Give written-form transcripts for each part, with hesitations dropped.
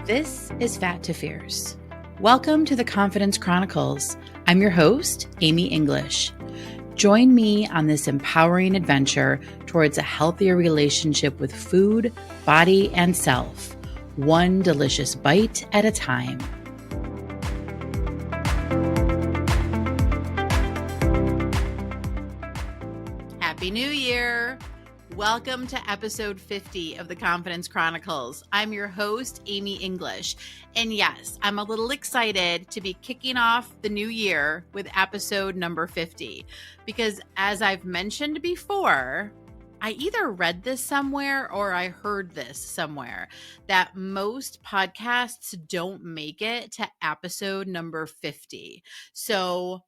This is Fat2Fierce. Welcome to the Confidence Chronicles. I'm your host, Amy English. Join me on this empowering adventure towards a healthier relationship with food, body, and self, one delicious bite at a time. Happy New Year! Welcome to episode 50 of the Confidence Chronicles. I'm your host, Amy English. And yes, I'm a little excited to be kicking off the new year with episode number 50. Because as I've mentioned before, I either read this somewhere or I heard this somewhere, that most podcasts don't make it to episode number 50. So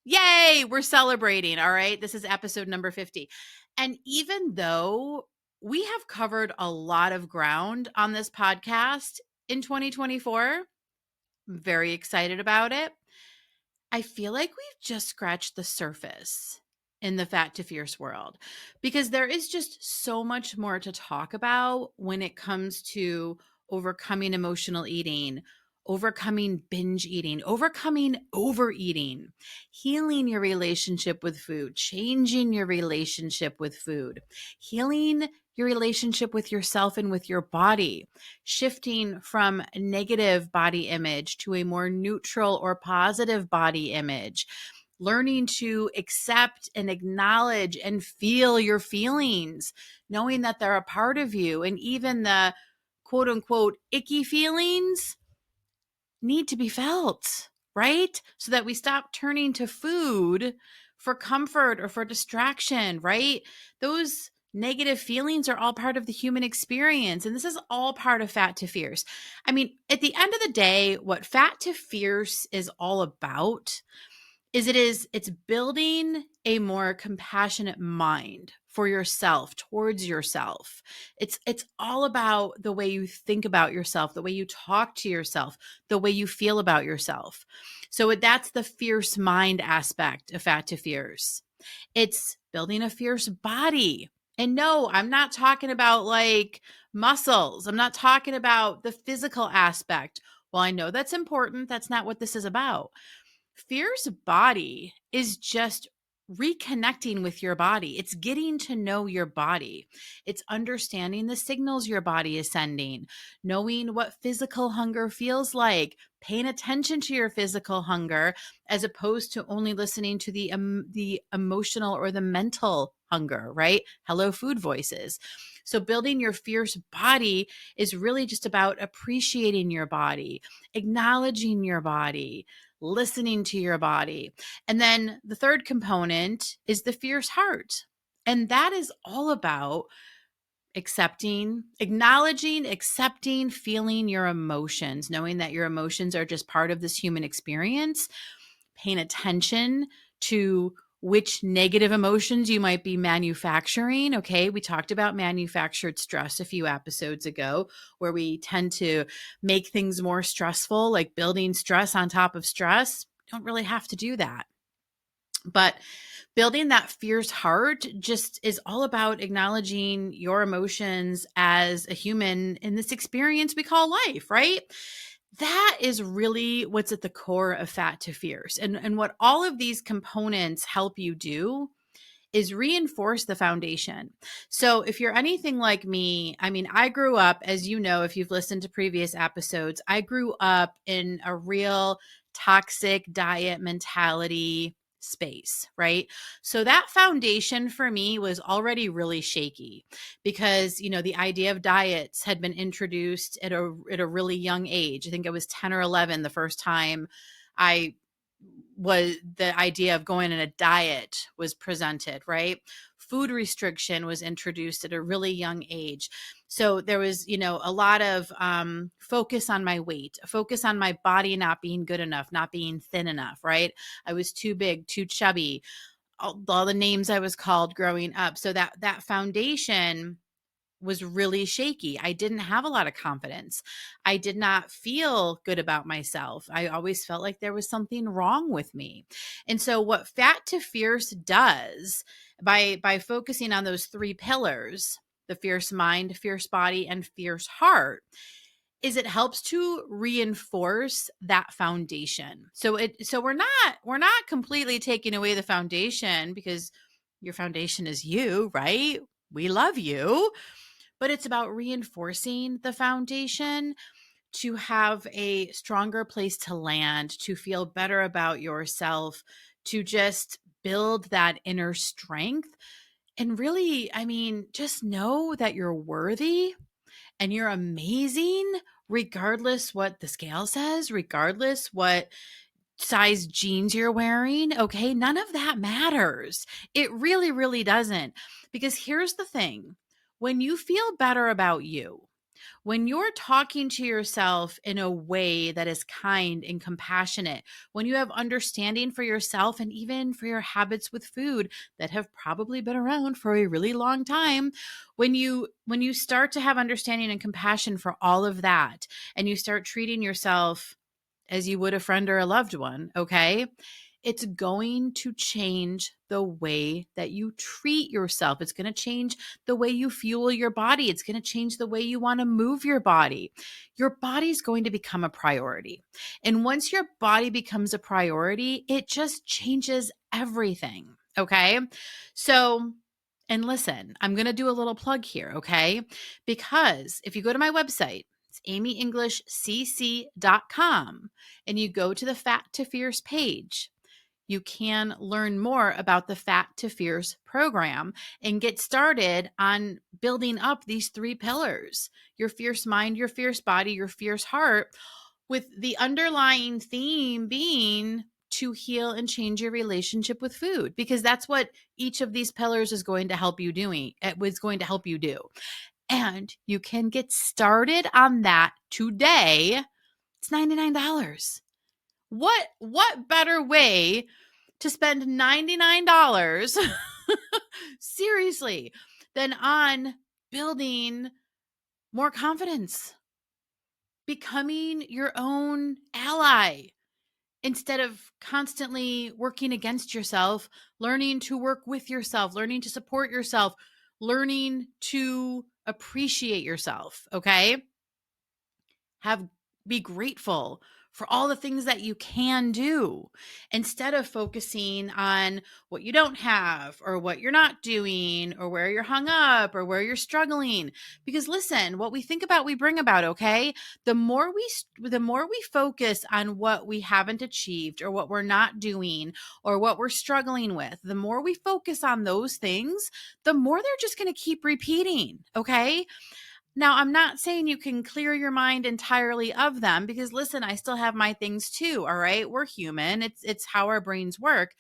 yay, we're celebrating, all right? This is episode number 50. And even though we have covered a lot of ground on this podcast in 2024, I'm very excited about it. I feel like we've just scratched the surface in the Fat2Fierce world because there is just so much more to talk about when it comes to overcoming emotional eating, overcoming binge eating, overcoming overeating, healing your relationship with food, changing your relationship with food, healing your relationship with yourself and with your body, shifting from a negative body image to a more neutral or positive body image, learning to accept and acknowledge and feel your feelings, knowing that they're a part of you, and even the quote unquote icky feelings need to be felt, right? So that we stop turning to food for comfort or for distraction, right? Those negative feelings are all part of the human experience. And this is all part of Fat2Fierce. I mean, at the end of the day, what Fat2Fierce is all about it's building a more compassionate mind for yourself, towards yourself. It's all about the way you think about yourself, the way you talk to yourself, the way you feel about yourself. So that's the fierce mind aspect of Fat2Fierce. It's building a fierce body. And no, I'm not talking about like muscles. I'm not talking about the physical aspect. Well, I know that's important. That's not what this is about. Fierce body is just reconnecting with your body. It's getting to know your body. It's understanding the signals your body is sending, knowing what physical hunger feels like, paying attention to your physical hunger as opposed to only listening to the emotional or the mental hunger, right? Hello, food voices. So building your fierce body is really just about appreciating your body, acknowledging your body, listening to your body. And then the third component is the fierce heart. And that is all about acknowledging, accepting, feeling your emotions, knowing that your emotions are just part of this human experience, paying attention to which negative emotions you might be manufacturing. Okay, we talked about manufactured stress a few episodes ago, where we tend to make things more stressful, like building stress on top of stress. Don't really have to do that. But building that fierce heart just is all about acknowledging your emotions as a human in this experience we call life, right? That is really what's at the core of Fat2Fierce. And what all of these components help you do is reinforce the foundation. So if you're anything like me, I mean, I grew up, as you know, if you've listened to previous episodes, I grew up in a real toxic diet mentality space, right? So that foundation for me was already really shaky because, you know, the idea of diets had been introduced at a really young age. I think it was 10 or 11 the first time the idea of going on a diet was presented, right? Food restriction was introduced at a really young age. So there was, you know, a lot of focus on my weight, focus on my body not being good enough, not being thin enough, right? I was too big, too chubby, all the names I was called growing up. So that foundation was really shaky. I didn't have a lot of confidence. I did not feel good about myself. I always felt like there was something wrong with me. And so what Fat2Fierce does by focusing on those three pillars, the fierce mind, fierce body, and fierce heart, is it helps to reinforce that foundation. So we're not completely taking away the foundation, because your foundation is you, right? We love you, but it's about reinforcing the foundation to have a stronger place to land, to feel better about yourself, to just build that inner strength. And really, I mean, just know that you're worthy and you're amazing, regardless what the scale says, regardless what size jeans you're wearing. Okay. None of that matters. It really, really doesn't. Because here's the thing: when you feel better about you, when you're talking to yourself in a way that is kind and compassionate, when you have understanding for yourself and even for your habits with food that have probably been around for a really long time, when you start to have understanding and compassion for all of that, and you start treating yourself as you would a friend or a loved one, okay? It's going to change the way that you treat yourself. It's going to change the way you fuel your body. It's going to change the way you want to move your body. Your body's going to become a priority. And once your body becomes a priority, it just changes everything, okay? So, and listen, I'm going to do a little plug here, okay? Because if you go to my website, it's amyenglishcc.com, and you go to the Fat2Fierce page, you can learn more about the Fat2Fierce program and get started on building up these 3 pillars: your fierce mind, your fierce body, your fierce heart, with the underlying theme being to heal and change your relationship with food, because that's what each of these pillars is going to help you doing. It was going to help you do. And you can get started on that today. It's $99. What better way to spend $99 seriously than on building more confidence, becoming your own ally instead of constantly working against yourself, learning to work with yourself, learning to support yourself, learning to appreciate yourself, okay? Be grateful for all the things that you can do, instead of focusing on what you don't have or what you're not doing or where you're hung up or where you're struggling. Because listen, what we think about, we bring about, okay? The more we focus on what we haven't achieved or what we're not doing or what we're struggling with, the more we focus on those things, the more they're just going to keep repeating, okay? Now, I'm not saying you can clear your mind entirely of them, because listen, I still have my things too, all right? We're human. It's how our brains work.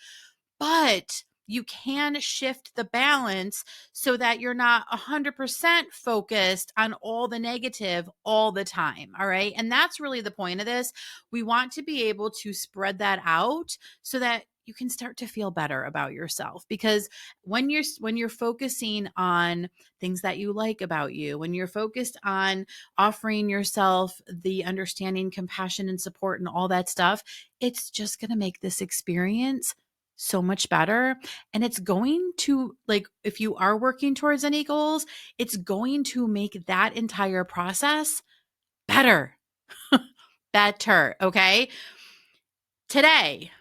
But you can shift the balance so that you're not 100% focused on all the negative all the time, all right? And that's really the point of this. We want to be able to spread that out so that you can start to feel better about yourself, because when you're focusing on things that you like about you, when you're focused on offering yourself the understanding, compassion, and support and all that stuff, it's just going to make this experience so much better. And it's going to, like, if you are working towards any goals, it's going to make that entire process better. Better. Okay. Today,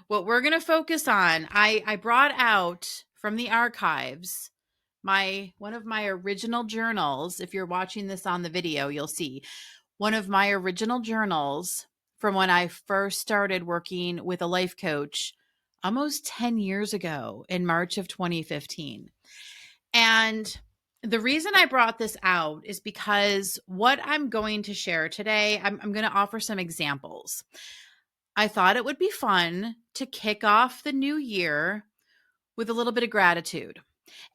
what we're going to focus on, I brought out from the archives one of my original journals. If you're watching this on the video, you'll see one of my original journals from when I first started working with a life coach almost 10 years ago in March of 2015. And the reason I brought this out is because what I'm going to share today, I'm going to offer some examples. I thought it would be fun to kick off the new year with a little bit of gratitude.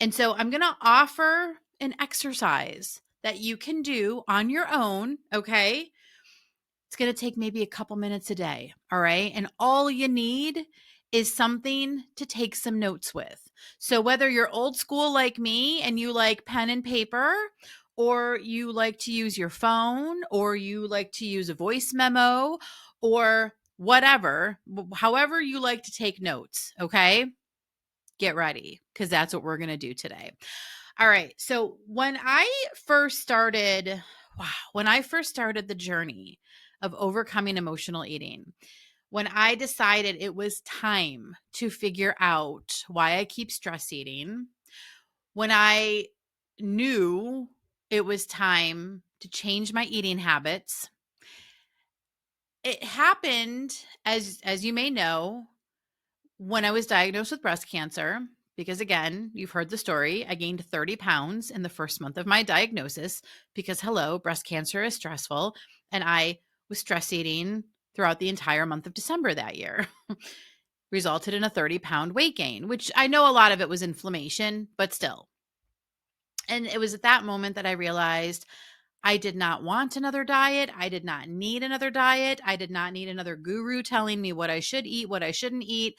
And so I'm going to offer an exercise that you can do on your own, okay? It's going to take maybe a couple minutes a day, all right? And all you need is something to take some notes with. So whether you're old school like me and you like pen and paper, or you like to use your phone, or you like to use a voice memo, or whatever, however you like to take notes, okay? Get ready, because that's what we're going to do today. All right. So when I first started wow, when I first started the journey of overcoming emotional eating, when I decided it was time to figure out why I keep stress eating, when I knew it was time to change my eating habits, it happened, as you may know, when I was diagnosed with breast cancer. Because again, you've heard the story. I gained 30 pounds in the first month of my diagnosis because, hello, breast cancer is stressful. And I was stress eating throughout the entire month of December that year. Resulted in a 30-pound weight gain, which I know a lot of it was inflammation, but still. And it was at that moment that I realized I did not want another diet. I did not need another diet. I did not need another guru telling me what I should eat, what I shouldn't eat.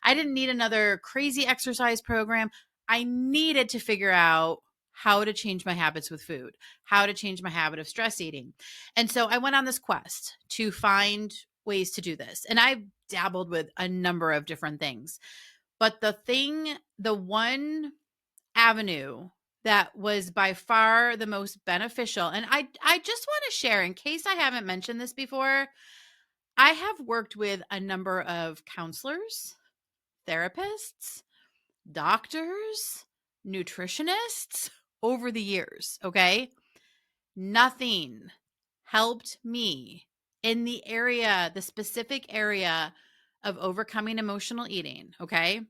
I didn't need another crazy exercise program. I needed to figure out how to change my habits with food, how to change my habit of stress eating. And so I went on this quest to find ways to do this. And I dabbled with a number of different things. But the one avenue that was by far the most beneficial. And I just want to share, in case I haven't mentioned this before, I have worked with a number of counselors, therapists, doctors, nutritionists over the years. Okay. Nothing helped me in the specific area of overcoming emotional eating. Okay.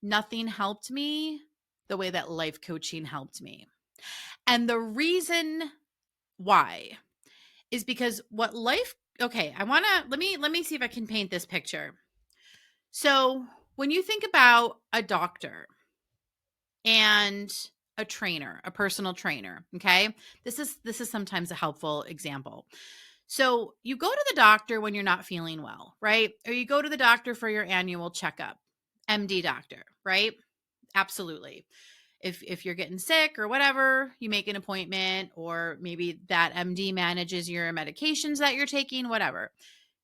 Nothing helped me the way that life coaching helped me. And the reason why is because let me see if I can paint this picture. So when you think about a doctor and a trainer, a personal trainer, okay? This is sometimes a helpful example. So you go to the doctor when you're not feeling well, right? Or you go to the doctor for your annual checkup, MD doctor, right? Absolutely. If you're getting sick or whatever, you make an appointment, or maybe that MD manages your medications that you're taking, whatever.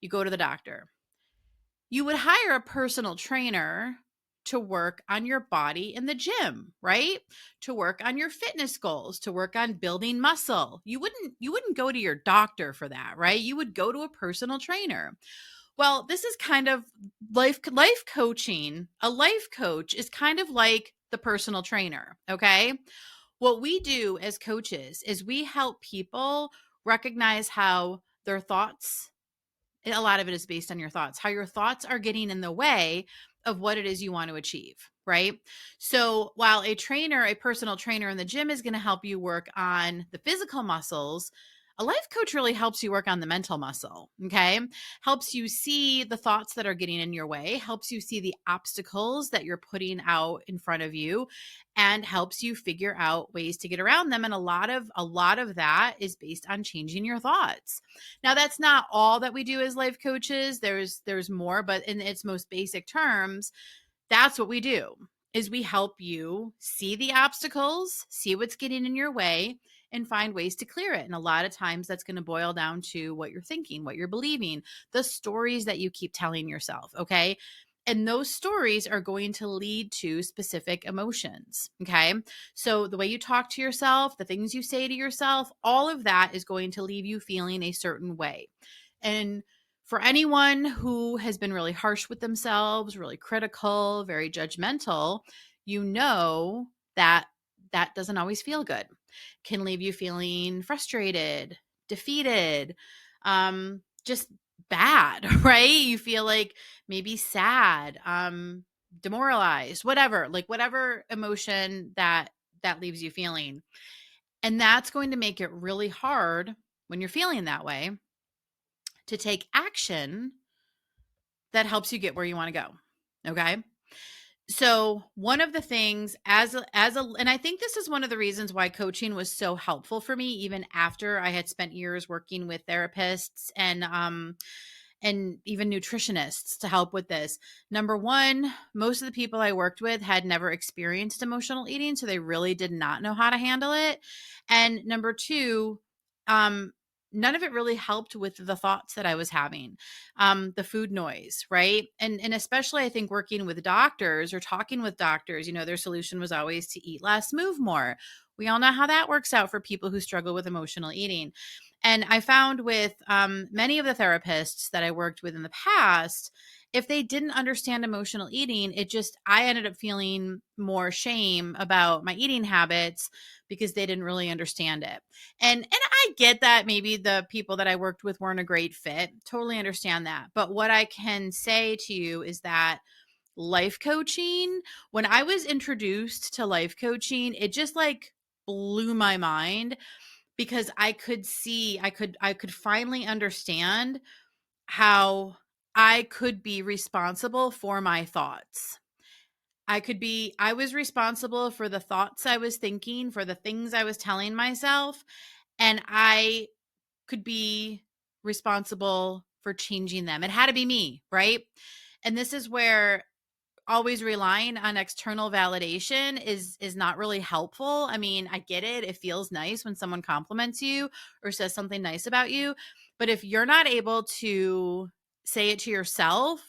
You go to the doctor. You would hire a personal trainer to work on your body in the gym, right? To work on your fitness goals, to work on building muscle. You wouldn't go to your doctor for that, right? You would go to a personal trainer. Well, this is kind of life coaching. A life coach is kind of like the personal trainer, okay? What we do as coaches is we help people recognize how their thoughts, a lot of it is based on your thoughts, how your thoughts are getting in the way of what it is you want to achieve, right? So while a personal trainer in the gym is going to help you work on the physical muscles, a life coach really helps you work on the mental muscle, okay? Helps you see the thoughts that are getting in your way, helps you see the obstacles that you're putting out in front of you, and helps you figure out ways to get around them. And a lot of that is based on changing your thoughts. Now, that's not all that we do as life coaches. There's more, but in its most basic terms, that's what we do. Is we help you see the obstacles, see what's getting in your way, and find ways to clear it. And a lot of times that's going to boil down to what you're thinking, what you're believing, the stories that you keep telling yourself, okay? And those stories are going to lead to specific emotions, okay? So the way you talk to yourself, the things you say to yourself, all of that is going to leave you feeling a certain way. And for anyone who has been really harsh with themselves, really critical, very judgmental, you know that that doesn't always feel good. Can leave you feeling frustrated, defeated, just bad, right? You feel like maybe sad, demoralized, whatever emotion that leaves you feeling. And that's going to make it really hard when you're feeling that way to take action that helps you get where you want to go. Okay? So one of the things and I think this is one of the reasons why coaching was so helpful for me, even after I had spent years working with therapists and even nutritionists to help with this. Number one, most of the people I worked with had never experienced emotional eating, so they really did not know how to handle it. And number two, none of it really helped with the thoughts that I was having, the food noise, right? And especially I think working with doctors or talking with doctors, their solution was always to eat less, move more. We all know how that works out for people who struggle with emotional eating. And I found with many of the therapists that I worked with in the past, if they didn't understand emotional eating, I ended up feeling more shame about my eating habits because they didn't really understand it. And I get that maybe the people that I worked with weren't a great fit. Totally understand that. But what I can say to you is that life coaching, when I was introduced to life coaching, it just like blew my mind because I could finally understand how I could be responsible for my thoughts. I was responsible for the thoughts I was thinking, for the things I was telling myself, and I could be responsible for changing them. It had to be me, right? And this is where always relying on external validation is not really helpful. I mean, I get it. It feels nice when someone compliments you or says something nice about you, but if you're not able to say it to yourself,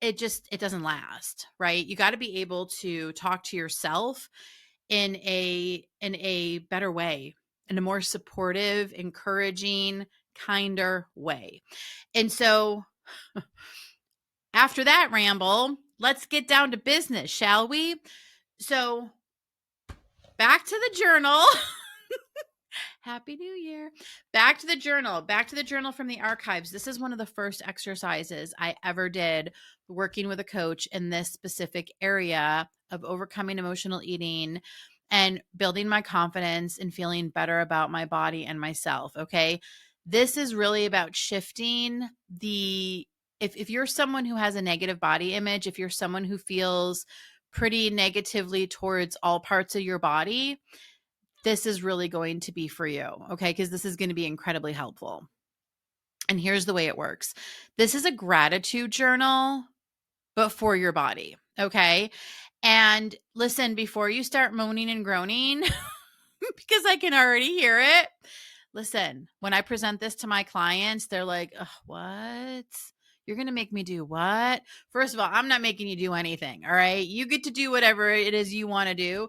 it doesn't last, right? You got to be able to talk to yourself in a better way, in a more supportive, encouraging, kinder way. And so after that ramble, let's get down to business, shall we? So back to the journal. Happy New Year. Back to the journal from the archives. This is one of the first exercises I ever did working with a coach in this specific area of overcoming emotional eating and building my confidence and feeling better about my body and myself. Okay. This is really about shifting if you're someone who has a negative body image, if you're someone who feels pretty negatively towards all parts of your body, this is really going to be for you, okay? Because this is going to be incredibly helpful. And here's the way it works. This is a gratitude journal, but for your body, okay? And listen, before you start moaning and groaning, because I can already hear it, listen, when I present this to my clients, they're like, what? You're going to make me do what? First of all, I'm not making you do anything, all right? You get to do whatever it is you want to do.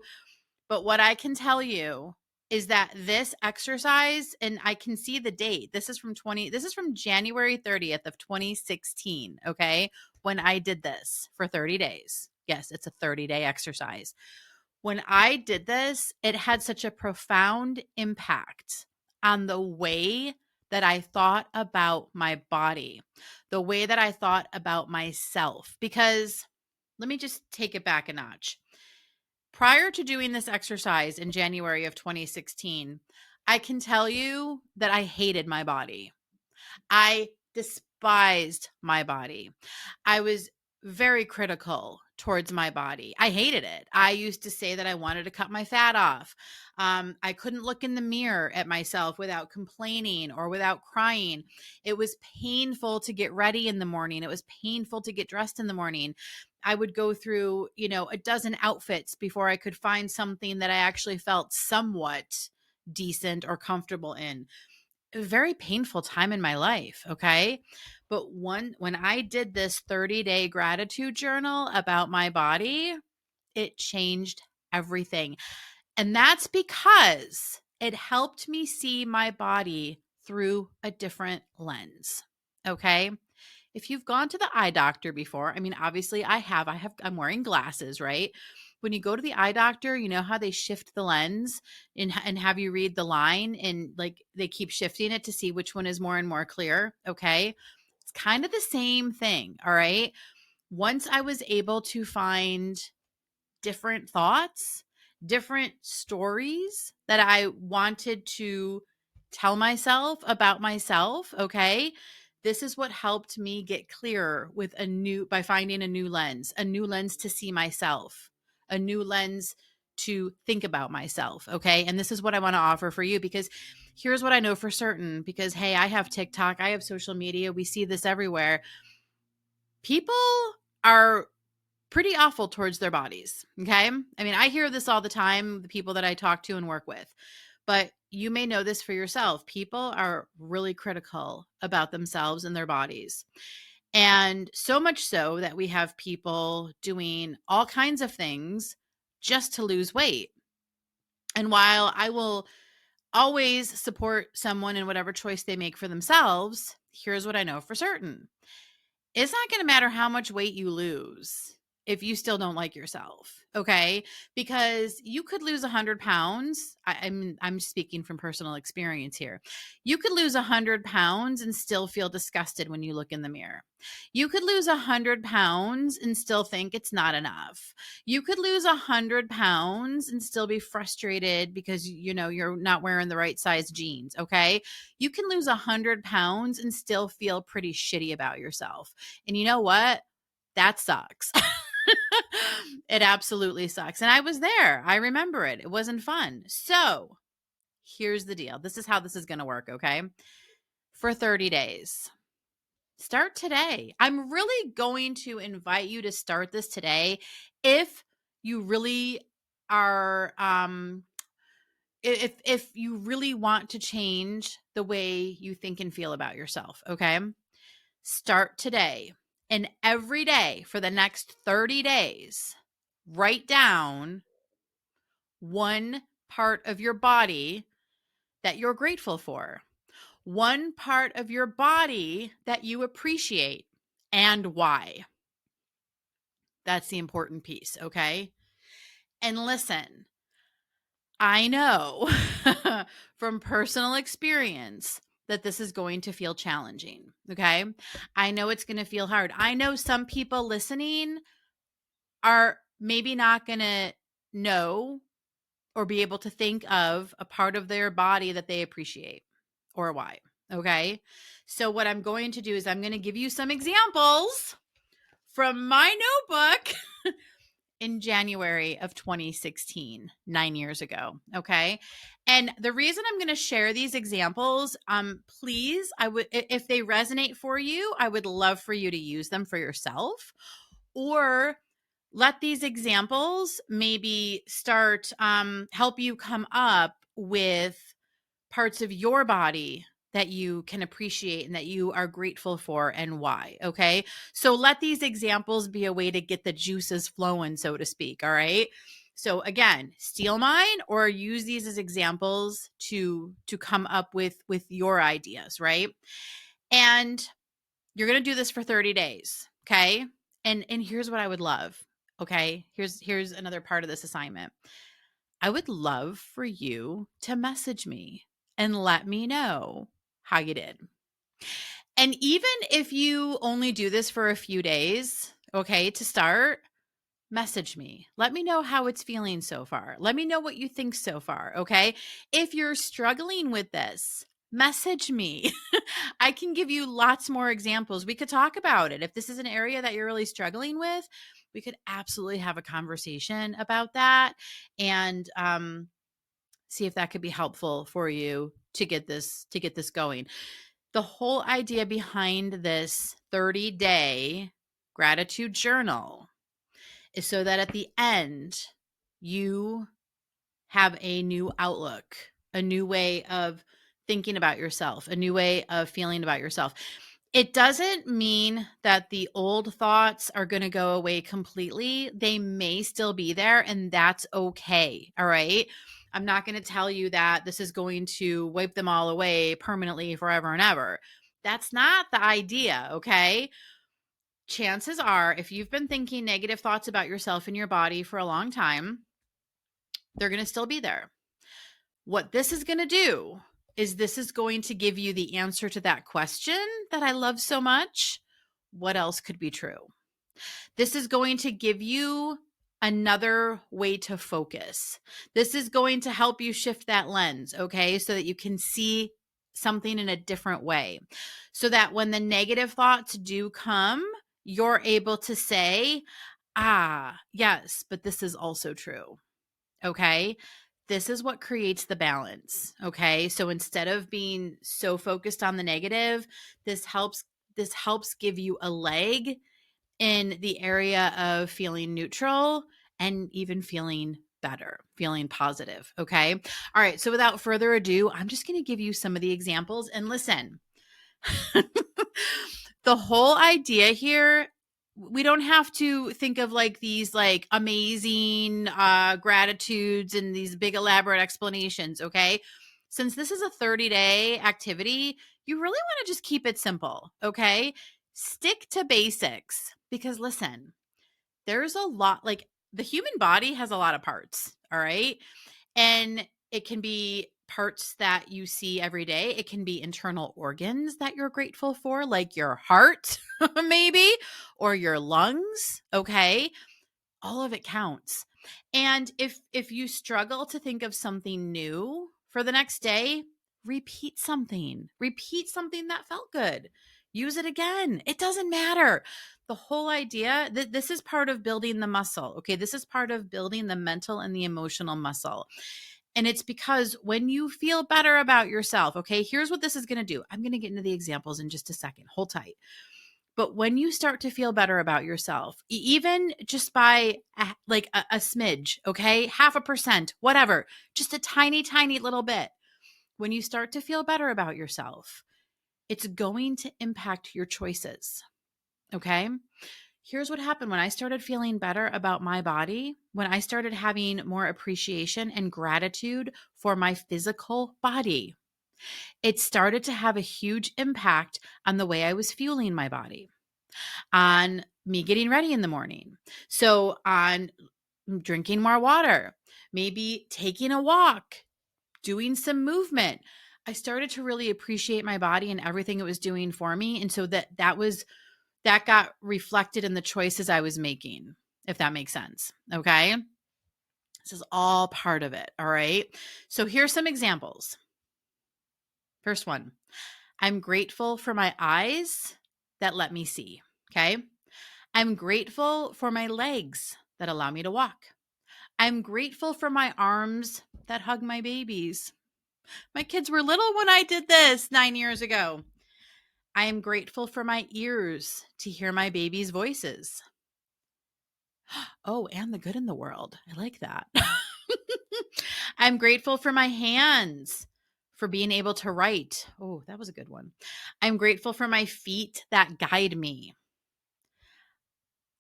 But what I can tell you is that this exercise, and I can see the date. This is from January 30th of 2016, okay? When I did this for 30 days. Yes, it's a 30-day exercise. When I did this, it had such a profound impact on the way that I thought about my body, the way that I thought about myself. Because let me just take it back a notch. Prior to doing this exercise in January of 2016, I can tell you that I hated my body. I despised my body. I was very critical towards my body. I hated it. I used to say that I wanted to cut my fat off. I couldn't look in the mirror at myself without complaining or without crying. It was painful to get ready in the morning. It was painful to get dressed in the morning. I would go through, a dozen outfits before I could find something that I actually felt somewhat decent or comfortable in. A very painful time in my life, okay? But when I did this 30-day gratitude journal about my body, it changed everything. And that's because it helped me see my body through a different lens. Okay? If you've gone to the eye doctor before, I mean, obviously I'm wearing glasses, right? When you go to the eye doctor, you know how they shift the lens and have you read the line and like they keep shifting it to see which one is more and more clear. Okay. It's kind of the same thing. All right. Once I was able to find different thoughts, different stories that I wanted to tell myself about myself, okay? This is what helped me get clearer by finding a new lens to see myself, a new lens to think about myself, okay? And this is what I want to offer for you because here's what I know for certain because hey, I have TikTok, I have social media, we see this everywhere. People are pretty awful towards their bodies. Okay. I mean, I hear this all the time, the people that I talk to and work with. But you may know this for yourself. People are really critical about themselves and their bodies. And so much so that we have people doing all kinds of things just to lose weight. And while I will always support someone in whatever choice they make for themselves, here's what I know for certain. It's not going to matter how much weight you lose if you still don't like yourself. Okay. Because you could lose 100 pounds. I'm speaking from personal experience here. You could lose 100 pounds and still feel disgusted when you look in the mirror. You could lose 100 pounds and still think it's not enough. You could lose 100 pounds and still be frustrated because, you're not wearing the right size jeans. Okay. You can lose 100 pounds and still feel pretty shitty about yourself. And you know what? That sucks. It absolutely sucks. And I was there. I remember it. It wasn't fun. So here's the deal. This is how this is going to work. Okay. For 30 days. Start today. I'm really going to invite you to start this today if you really are if you really want to change the way you think and feel about yourself, okay? Start today. And every day for the next 30 days, write down one part of your body that you're grateful for. One part of your body that you appreciate and why. That's the important piece, okay? And listen, I know from personal experience that this is going to feel challenging, okay? I know it's going to feel hard. I know some people listening are maybe not going to know or be able to think of a part of their body that they appreciate or why, okay? So what I'm going to do is I'm going to give you some examples from my notebook in January of 2016, 9 years ago. Okay. And the reason I'm going to share these examples, please, if they resonate for you, I would love for you to use them for yourself, or let these examples maybe start, help you come up with parts of your body that you can appreciate and that you are grateful for and why. Okay. So let these examples be a way to get the juices flowing, so to speak. All right. So again, steal mine or use these as examples to come up with your ideas. Right. And you're going to do this for 30 days. Okay. And here's what I would love. Okay. Here's another part of this assignment. I would love for you to message me and let me know how you did. And even if you only do this for a few days, okay, to start, message me. Let me know how it's feeling so far. Let me know what you think so far, okay? If you're struggling with this, message me. I can give you lots more examples. We could talk about it. If this is an area that you're really struggling with, we could absolutely have a conversation about that and see if that could be helpful for you to get this going. The whole idea behind this 30-day gratitude journal is so that at the end you have a new outlook, a new way of thinking about yourself, a new way of feeling about yourself. It doesn't mean that the old thoughts are going to go away completely. They may still be there, and that's okay. All right. I'm not going to tell you that this is going to wipe them all away permanently forever and ever. That's not the idea. Okay. Chances are, if you've been thinking negative thoughts about yourself and your body for a long time, they're going to still be there. What this is going to do is this is going to give you the answer to that question that I love so much. What else could be true? This is going to give you another way to focus. This is going to help you shift that lens, okay? So that you can see something in a different way. So that when the negative thoughts do come, you're able to say, yes, but this is also true. Okay. This is what creates the balance. Okay. So instead of being so focused on the negative, this helps give you a leg in the area of feeling neutral and even feeling better, feeling positive. Okay. All right. So without further ado, I'm just going to give you some of the examples and listen. The whole idea here, we don't have to think of like these like amazing gratitudes and these big elaborate explanations. Okay. Since this is a 30-day activity, you really want to just keep it simple. Okay. Stick to basics because listen, there's a lot, like the human body has a lot of parts. All right. And it can be parts that you see every day. It can be internal organs that you're grateful for, like your heart, maybe, or your lungs. Okay. All of it counts. And if you struggle to think of something new for the next day, repeat something. Repeat something that felt good. Use it again. It doesn't matter. The whole idea that this is part of building the muscle. Okay. This is part of building the mental and the emotional muscle. And it's because when you feel better about yourself, okay, here's what this is going to do. I'm going to get into the examples in just a second. Hold tight. But when you start to feel better about yourself, even just by a smidge, okay, 0.5%, whatever, just a tiny, tiny little bit, when you start to feel better about yourself, it's going to impact your choices. Okay. Here's what happened when I started feeling better about my body, when I started having more appreciation and gratitude for my physical body. It started to have a huge impact on the way I was fueling my body, on me getting ready in the morning. So on drinking more water, maybe taking a walk, doing some movement. I started to really appreciate my body and everything it was doing for me. And so that got reflected in the choices I was making, if that makes sense. Okay. This is all part of it. All right. So here's some examples. First one, I'm grateful for my eyes that let me see. Okay. I'm grateful for my legs that allow me to walk. I'm grateful for my arms that hug my babies. My kids were little when I did this 9 years ago. I am grateful for my ears to hear my babies' voices. Oh, and the good in the world. I like that. I'm grateful for my hands for being able to write. Oh, that was a good one. I'm grateful for my feet that guide me.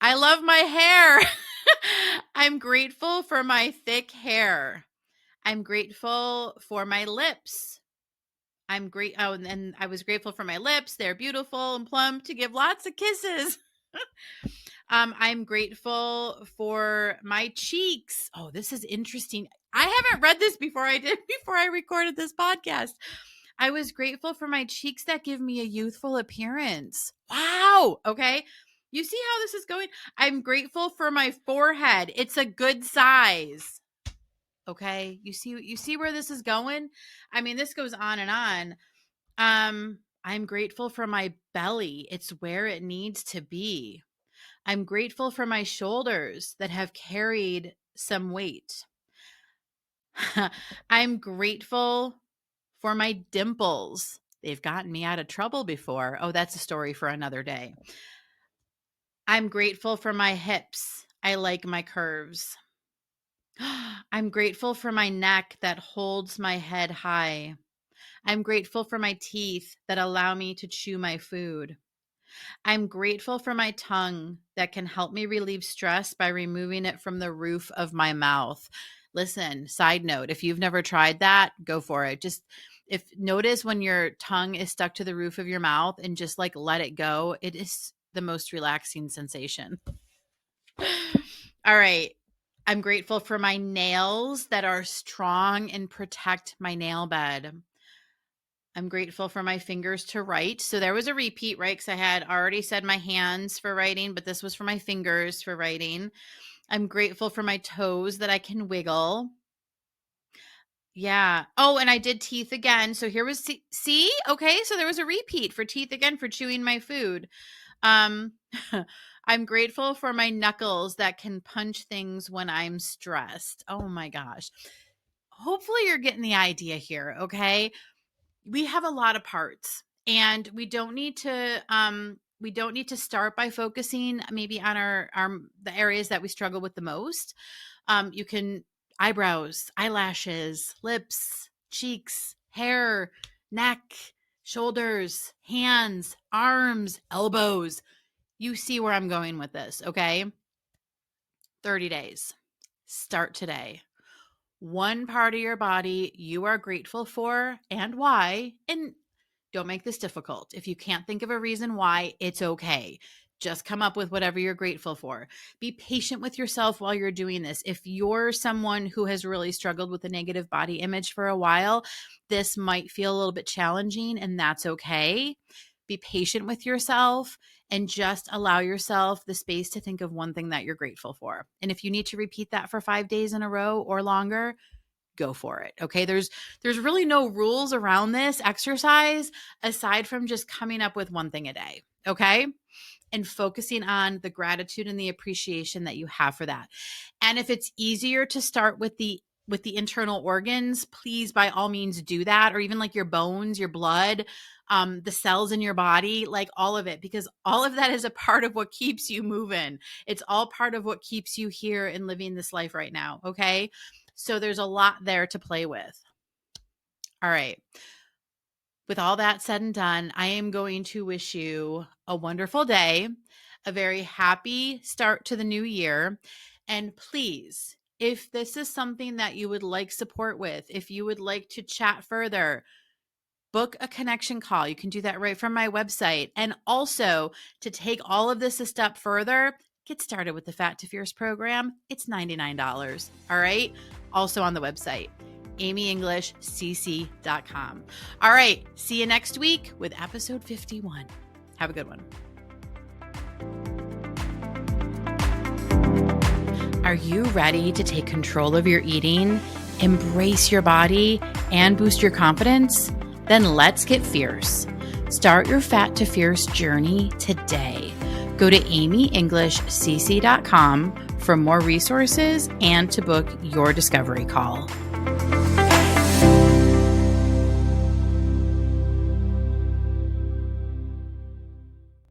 I love my hair. I'm grateful for my thick hair. I'm grateful for my lips. And I was grateful for my lips. They're beautiful and plump to give lots of kisses. I'm grateful for my cheeks. Oh, this is interesting. I haven't read this before I recorded this podcast. I was grateful for my cheeks that give me a youthful appearance. Wow. Okay. You see how this is going? I'm grateful for my forehead. It's a good size. Okay. You see where this is going? I mean, this goes on and on. I'm grateful for my belly. It's where it needs to be. I'm grateful for my shoulders that have carried some weight. I'm grateful for my dimples. They've gotten me out of trouble before. Oh, that's a story for another day. I'm grateful for my hips. I like my curves. I'm grateful for my neck that holds my head high. I'm grateful for my teeth that allow me to chew my food. I'm grateful for my tongue that can help me relieve stress by removing it from the roof of my mouth. Listen, side note, if you've never tried that, go for it. Just if notice when your tongue is stuck to the roof of your mouth and just like let it go, it is the most relaxing sensation. All right. I'm grateful for my nails that are strong and protect my nail bed. I'm grateful for my fingers to write. So there was a repeat, right? Because I had already said my hands for writing, but this was for my fingers for writing. I'm grateful for my toes that I can wiggle. Yeah. Oh, and I did teeth again. So here was see? Okay, so there was a repeat for teeth again for chewing my food. I'm grateful for my knuckles that can punch things when I'm stressed. Oh my gosh. Hopefully you're getting the idea here, okay? We have a lot of parts and we don't need to start by focusing maybe on our the areas that we struggle with the most. You can eyebrows, eyelashes, lips, cheeks, hair, neck, shoulders, hands, arms, elbows. You see where I'm going with this, okay? 30 days. Start today. One part of your body you are grateful for and why. And don't make this difficult. If you can't think of a reason why, it's okay. Just come up with whatever you're grateful for. Be patient with yourself while you're doing this. If you're someone who has really struggled with a negative body image for a while, this might feel a little bit challenging, and that's okay. Be patient with yourself and just allow yourself the space to think of one thing that you're grateful for. And if you need to repeat that for 5 days in a row or longer, go for it. Okay. There's really no rules around this exercise aside from just coming up with one thing a day. Okay. And focusing on the gratitude and the appreciation that you have for that. And if it's easier to start with the internal organs, please by all means do that, or even like your bones, your blood, the cells in your body, like all of it, because all of that is a part of what keeps you moving. It's all part of what keeps you here and living this life right now. Okay. So there's a lot there to play with. All right. With all that said and done, I am going to wish you a wonderful day, a very happy start to the new year. And please, if this is something that you would like support with, if you would like to chat further, book a connection call. You can do that right from my website. And also, to take all of this a step further, get started with the Fat2Fierce program. It's $99. All right. Also on the website, amyenglishcc.com. All right. See you next week with episode 51. Have a good one. Are you ready to take control of your eating, embrace your body, and boost your confidence? Then let's get fierce. Start your Fat2Fierce journey today. Go to amyenglishcc.com for more resources and to book your discovery call.